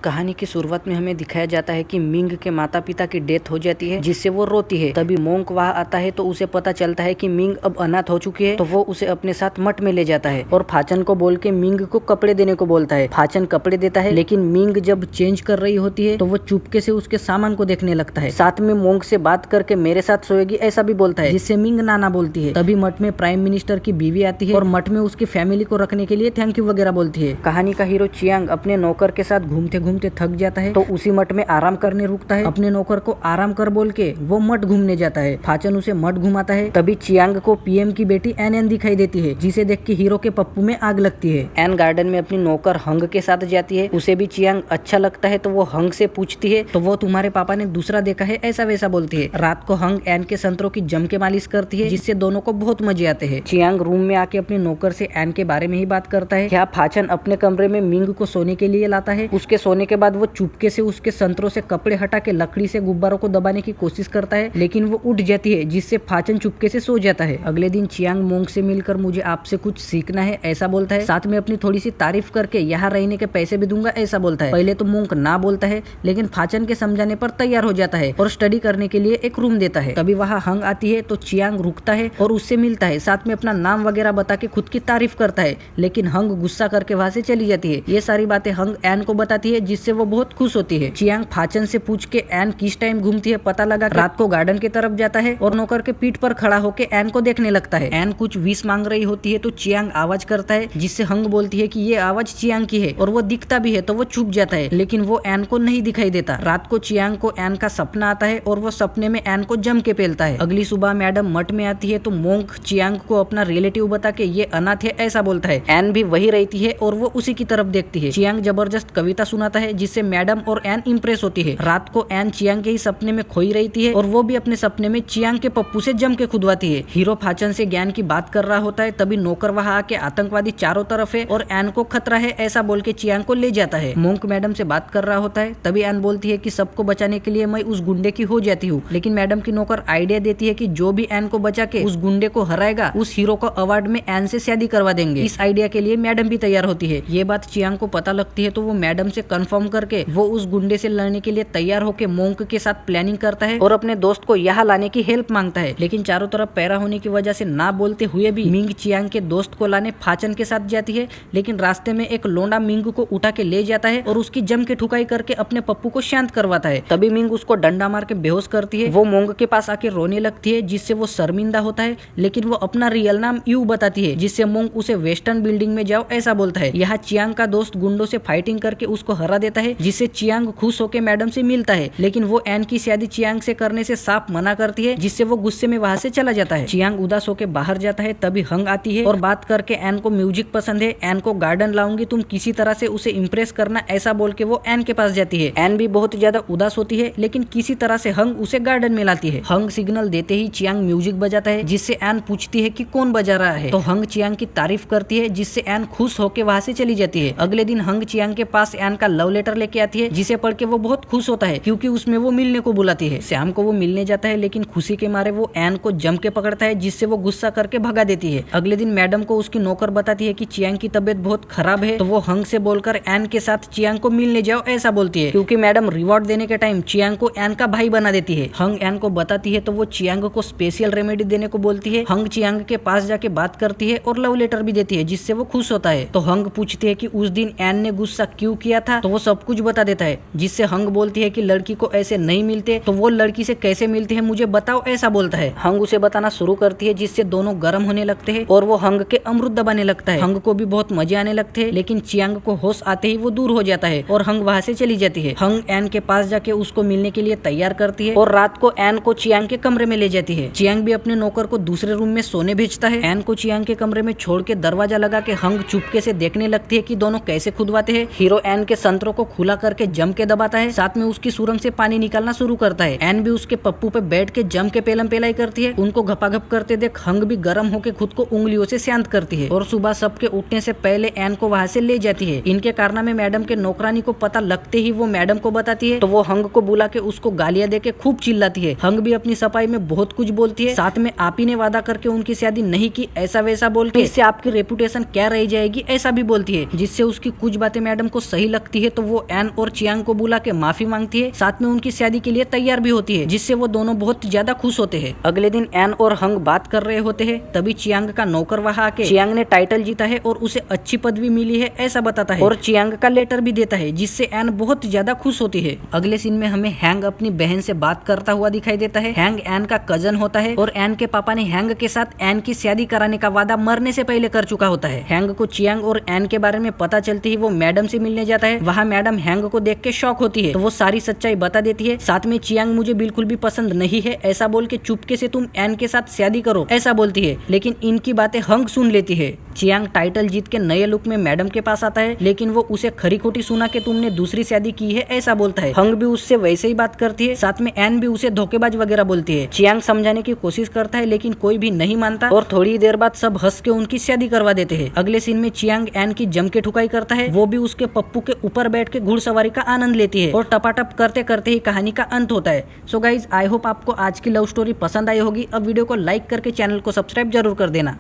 कहानी की शुरुआत में हमें दिखाया जाता है कि मिंग के माता पिता की डेथ हो जाती है, जिससे वो रोती है। तभी मोंक वहाँ आता है तो उसे पता चलता है कि मिंग अब अनाथ हो चुकी है, तो वो उसे अपने साथ मठ में ले जाता है और फाचन को बोल के मिंग को कपड़े देने को बोलता है। फाचन कपड़े देता है, लेकिन मिंग जब चेंज कर रही होती है तो वो चुपके से उसके सामान को देखने लगता है। साथ में मोंक से बात करके मेरे साथ सोएगी ऐसा भी बोलता है, जिससे मिंग नाना बोलती है। तभी मठ में प्राइम मिनिस्टर की बीवी आती है और मठ में उसकी फैमिली को रखने के लिए थैंक यू वगैरह बोलती है। कहानी का हीरो चियांग अपने नौकर के साथ घूमते घूमते थक जाता है, तो उसी मठ में आराम करने रुकता है। अपने नौकर को आराम कर बोल के वो मठ घूमने जाता है। फाचन उसे मठ घुमाता है। तभी चियांग को पीएम की बेटी एन दिखाई देती है, जिसे देख के हीरो के पप्पू में आग लगती है। एन गार्डन में अपनी नौकर हंग के साथ जाती है। उसे भी चियांग अच्छा लगता है, तो वो हंग से पूछती है तो वो तुम्हारे पापा ने दूसरा देखा है ऐसा वैसा बोलती है। रात को हंग एन के संतरों की जम के मालिश करती है, जिससे दोनों को बहुत मजे आते हैं। चियांग रूम में आके अपने नौकर से एन के बारे में ही बात करता है। क्या फाचन अपने कमरे में मिंग को सोने के लिए लाता है। उसके सोने के बाद वो चुपके से उसके संतरों से कपड़े हटा के लकड़ी से गुब्बारों को दबाने की कोशिश करता है, लेकिन वो उठ जाती है, जिससे फाचन चुपके से सो जाता है। अगले दिन चियांग मोंक से मिलकर मुझे आपसे कुछ सीखना है ऐसा बोलता है। साथ में अपनी थोड़ी सी तारीफ करके यहाँ रहने के पैसे भी दूंगा ऐसा बोलता है। पहले तो मोंक ना बोलता है, लेकिन फाचन के समझाने पर तैयार हो जाता है और स्टडी करने के लिए एक रूम देता है। तभी वहाँ हंग आती है तो चियांग रुकता है और उससे मिलता है। साथ में अपना नाम वगैरह बता के खुद की तारीफ करता है, लेकिन हंग गुस्सा करके वहाँ से चली जाती है। ये सारी बातें हंग एन को बताती है, जिससे वो बहुत खुश होती है। चियांग फाचन से पूछ के एन किस टाइम घूमती है पता लगा। रात को गार्डन की तरफ जाता है और नौकर के पीठ पर खड़ा होकर एन को देखने लगता है। एन कुछ विश मांग रही होती है तो चियांग आवाज करता है, जिससे हंग बोलती है कि ये आवाज चियांग की है और वो दिखता भी है, तो वो छुप जाता है, लेकिन वो एन को नहीं दिखाई देता। रात को चियांग को एन का सपना आता है और वो सपने में एन को जम के पेलता है। अगली सुबह मैडम मठ में आती है तो मोंक चियांग को अपना रिलेटिव बता के ये अनाथ है ऐसा बोलता है। एन भी वही रहती है और वो उसी की तरफ देखती है। चियांग जबरदस्त कविता सुनाता है, जिससे मैडम और एन इम्प्रेस होती है। रात को एन चियांग के ही सपने में खोई रहती है और वो भी अपने सपने में चियांग के पप्पू से जम के खुदवाती है। हीरो फाचन से ज्ञान की बात कर रहा होता है, तभी नौकर वहाँ आके आतंकवादी चारों तरफ है और एन को खतरा है ऐसा बोल के चियांग को ले जाता है। मोंक मैडम से बात कर रहा होता है, तभी एन बोलती है कि सबको बचाने के लिए मैं उस गुंडे की हो जाती हूँ, लेकिन मैडम की नौकर आइडिया देती है कि जो भी एन को बचा के उस गुंडे को हराएगा उस हीरो को अवार्ड में एन से शादी करवा देंगे। इस आइडिया के लिए मैडम भी तैयार होती है। ये बात चियांग को पता लगती है तो वो मैडम से कंफर्म करके वो उस गुंडे से लड़ने के लिए तैयार होकर मोंक के साथ प्लानिंग करता है और अपने दोस्त को यहाँ लाने की हेल्प मांगता है, लेकिन चारों तरफ पैरा होने की वजह से ना बोलते हुए भी मिंग चियांग के दोस्त को लाने फाचन के साथ जाती है, लेकिन रास्ते में एक लोंडा मिंग को उठा के ले जाता है और उसकी जम के ठुकाई करके अपने पप्पू को शांत करवाता है। तभी मिंग उसको डंडा मार के बेहोश करती है। वो मोंग के पास आके रोने लगती है, जिससे वो शर्मिंदा होता है, लेकिन वो अपना रियल नाम यू बताती है, जिससे मोंग उसे वेस्टर्न बिल्डिंग में जाओ ऐसा बोलता है। यहाँ चियांग का दोस्त गुंडों से फाइटिंग करके उसको हरा देता है, जिससे चियांग खुश होकर मैडम से मिलता है, लेकिन वो एन की शादी चियांग से करने से साफ मना करती है, जिससे वो गुस्से में वहाँ से चला जाता है। चियांग उदास होकर बाहर जाता है, तभी हंग आती है और बात करके एन को म्यूजिक पसंद है, एन को गार्डन लाऊंगी, तुम किसी तरह से उसे इम्प्रेस करना ऐसा बोल के वो एन के पास जाती है। एन भी बहुत ज्यादा उदास होती है, लेकिन किसी तरह से हंग उसे गार्डन में लाती है। हंग सिग्नल देते ही चियांग म्यूजिक बजाता है, जिससे एन पूछती है कि कौन बजा रहा है, तो हंग चियांग की तारीफ करती है, जिससे एन खुश होकर वहाँ से चली जाती है। अगले दिन हंग चियांग के पास एन का लव लेटर लेके आती है, जिसे पढ़ के वो बहुत खुश होता है, क्योंकि उसमें वो मिलने को बुलाती है। शाम को वो मिलने जाता है, लेकिन खुशी के मारे वो एन को जम के पकड़ता है, जिससे वो गुस्सा करके भगा देती है। अगले दिन मैडम को उसकी नौकर बताती है कि चियांग की तबीयत बहुत खराब है, तो वो हंग से बोलकर एन के साथ चियांग को मिलने जाओ ऐसा बोलती है, क्योंकि मैडम रिवॉर्ड देने के टाइम चियांग को एन का भाई बना देती है। हंग एन को बताती है तो वो चियांग को स्पेशल रेमेडी देने को बोलती है। हंग चियांग के पास जाके बात करती है और लव लेटर भी देती है, जिससे वो खुश होता है। तो हंग पूछती है कि उस दिन एन ने गुस्सा क्यों किया था, तो वो सब कुछ बता देता है, जिससे हंग बोलती है कि लड़की को ऐसे नहीं मिलते, तो वो लड़की से कैसे मिलते हैं मुझे बताओ ऐसा बोलता है। हंग उसे बताना शुरू करती है, जिससे दोनों गर्म होने लगते हैं और वो हंग के अमृत दबाने लगता है। हंग को भी बहुत मजे आने लगते हैं, लेकिन चियांग को होश आते ही वो दूर हो जाता है और हंग वहाँ से चली जाती है। हंग एन के पास जाके उसको मिलने के लिए तैयार करती है और रात को एन को चियांग के कमरे में ले जाती है। चियांग भी अपने नौकर को दूसरे रूम में सोने भेजता है। एन को चियांग के कमरे में छोड़ के दरवाजा लगा के हंग चुपके से देखने लगती है कि दोनों कैसे खुदवाते हैं। हीरो एन के संतरों को खुला करके जम के दबाता है, साथ में उसकी सुरंग से पानी निकालना शुरू करता है। एन भी उसके पप्पू पे बैठ के जम के पेलम पेलाई करती है। उनको घपाघप करते देख हंग भी गर्म होकर खुद को उंगलियों से शांत करती है और सुबह सबके उठने से पहले एन को वहाँ से ले जाती है। इनके कारनामे मैडम के नौकरानी को पता लगते ही वो मैडम को बताती है, तो वो हंग को बुला के उसको गालियां दे के खूब चिल्लाती है। हंग भी अपनी सफाई में बहुत कुछ बोलती है, साथ में आप ही ने वादा करके उनकी शादी नहीं की ऐसा वैसा बोल के इससे आपकी रेपुटेशन क्या रह जाएगी ऐसा भी बोलती है, जिससे उसकी कुछ बातें मैडम को सही लगती है तो वो एन और चियांग को बुला के माफी मांगती है, साथ में उनकी शादी के लिए तैयार भी होती है, जिससे वो दोनों बहुत ज्यादा खुश होते हैं। अगले दिन एन और हंग बात कर रहे होते हैं, तभी चियांग का नौकर वहां आके चियांग ने टाइटल जीता है और उसे अच्छी पदवी मिली है ऐसा बताता है और चियांग का लेटर भी देता है, जिससे एन बहुत ज्यादा खुश होती है। अगले सीन में हमें हैंग अपनी बहन से बात करता हुआ दिखाई देता है। हैंग एन का कजन होता है और एन के पापा ने हैंग के साथ एन की शादी कराने का वादा मरने से पहले कर चुका होता है। हैंग को चियांग और एन के बारे में पता चलती ही वो मैडम से मिलने जाता है। वहाँ मैडम हैंग को देख के शॉक होती है, तो वो सारी सच्चाई बता देती है। साथ में चियांग मुझे बिल्कुल भी पसंद नहीं है ऐसा बोल के चुपके से तुम एन के साथ शादी करो ऐसा बोलती है, लेकिन इनकी बातें हंग सुन लेती है। चियांग टाइटल जीत के नए लुक में मैडम के पास आता है, लेकिन वो उसे खरी खोटी सुना के तुमने दूसरी शादी की है ऐसा बोलता है। हंग भी उससे वैसे ही बात करती है, साथ में एन भी उसे धोखेबाज वगैरह बोलती है। चियांग समझाने की कोशिश करता है, लेकिन कोई भी नहीं मानता और थोड़ी देर बाद सब हंस के उनकी शादी करवा देते हैं। अगले सीन में चियांग एन की जम के ठुकाई करता है, वो भी उसके पप्पू के ऊपर बैठ के घुड़सवारी का आनंद लेती है और टपाटप करते करते ही कहानी का अंत होता है। सो गाइज, आई होप आपको आज की लव स्टोरी पसंद आई होगी। अब वीडियो को लाइक करके चैनल को सब्सक्राइब जरूर कर देना।